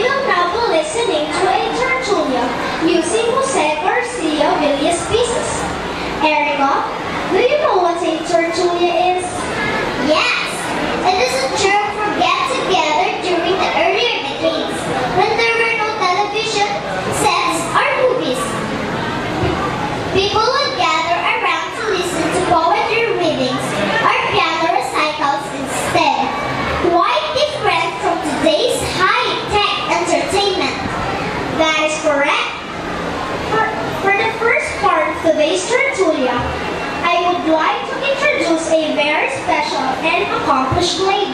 will now be listening to a tertulia using Jose Garcia Villa's pieces. Erica, do you know what a tertulia is? Yes, it is a term for get-together during the earlier decades when there were no television sets or movies. People would gather around to listen to poetry readings or piano recitals instead. Quite different from today's high-tech entertainment. That is correct. For the first part of today's tertulia, I would like to introduce a very special and accomplished lady.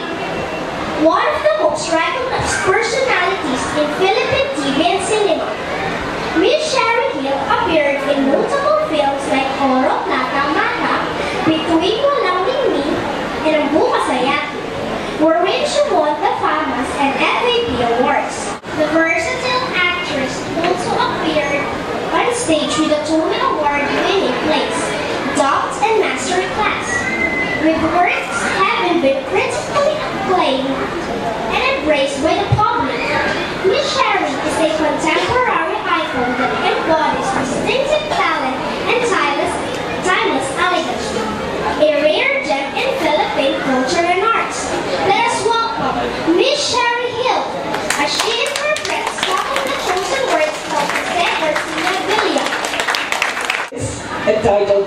One of the most recognized personalities in Philippine TV and cinema. Miss Cherie Gil appeared in notable films like Oro Plata Mata, Between Walang Ningning, and Ang Bukasayaki, wherein she won the FAMAS and FAP awards. The versatile actress also appeared on stage with the Tony Award-winning plays, Dogs and Masterclass, with works having been critically acclaimed and embraced by the public. Miss Cherie is a contemporary icon that embodies distinctive talent and timeless elegance, a rare gem in Philippine culture and arts. Let us welcome Miss Cherie Gil as she interprets some of the chosen words of Jose Garcia Villa. Entitled,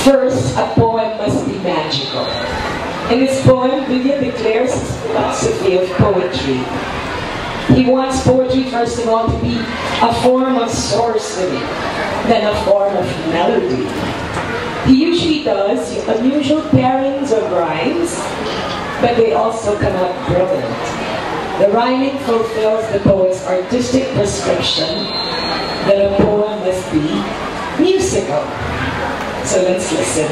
First, a Poem Must Be Magical. In this poem, Villa declares his philosophy of poetry. He wants poetry, first of all, to be a form of sorcery, then a form of melody. He usually does unusual pairings of rhymes, but they also come out brilliant. The rhyming fulfills the poet's artistic prescription that a poem must be musical. So let's listen.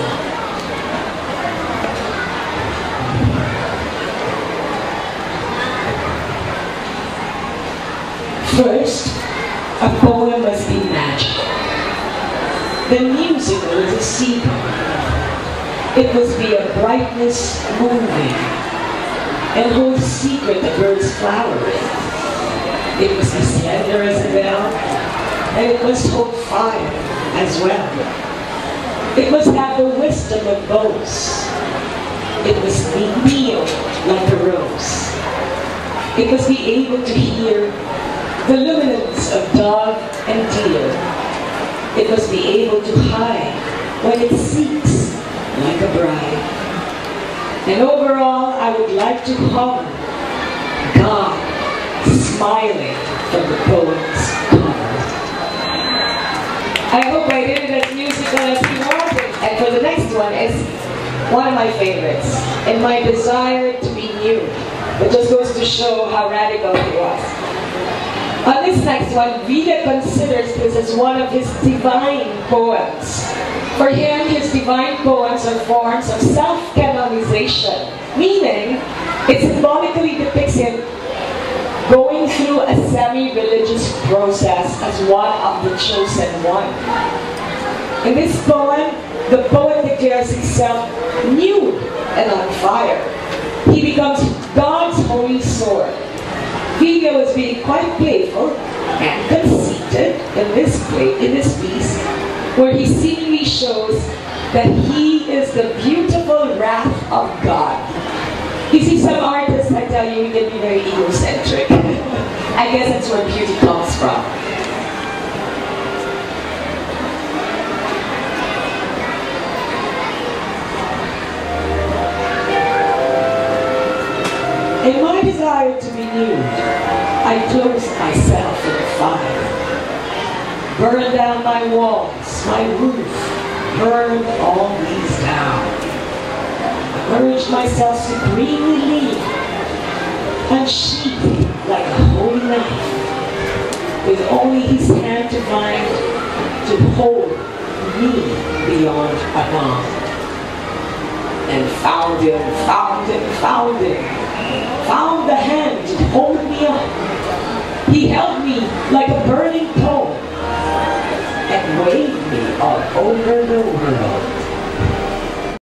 First, a poem must be magical. The musical is a secret. It must be a brightness moving, and hold secret the bird's flowering. It must be slender as a bell, and it must hold fire as well. It must have the wisdom of bows. It must kneel like a rose. It must be able to hear the luminance of dove and deer. It must be able to hide when it seeks like a bride. And overall, I would like to hum God smiling from the poem's cover. I hope I did it as musical as he wanted. And for the next one is one of my favorites, and my desire to be new. It just goes to show how radical he was. On this next one, Villa considers this as one of his divine poems. For him, his divine poems are forms of self-canonization, meaning it symbolically depicts him going through a semi-religious process as one of the chosen one. In this poem, the poet declares himself nude and on fire. He becomes God's holy sword. Villa was being quite playful and conceited in this piece, where he seemingly shows that he is the beautiful wrath of God. You see, some artists, I tell you, can be very egocentric. I guess that's where beauty comes from. In my desire to be nude, I clothed myself in the fire. Burned down my walls, my roof, burned all these down. Urged myself supremely lean, unsheathed like a holy knife, with only his hand to bind, to hold me beyond anon. And found him, found the hand to hold me up. He held me like a burning pole and waved me all over the world.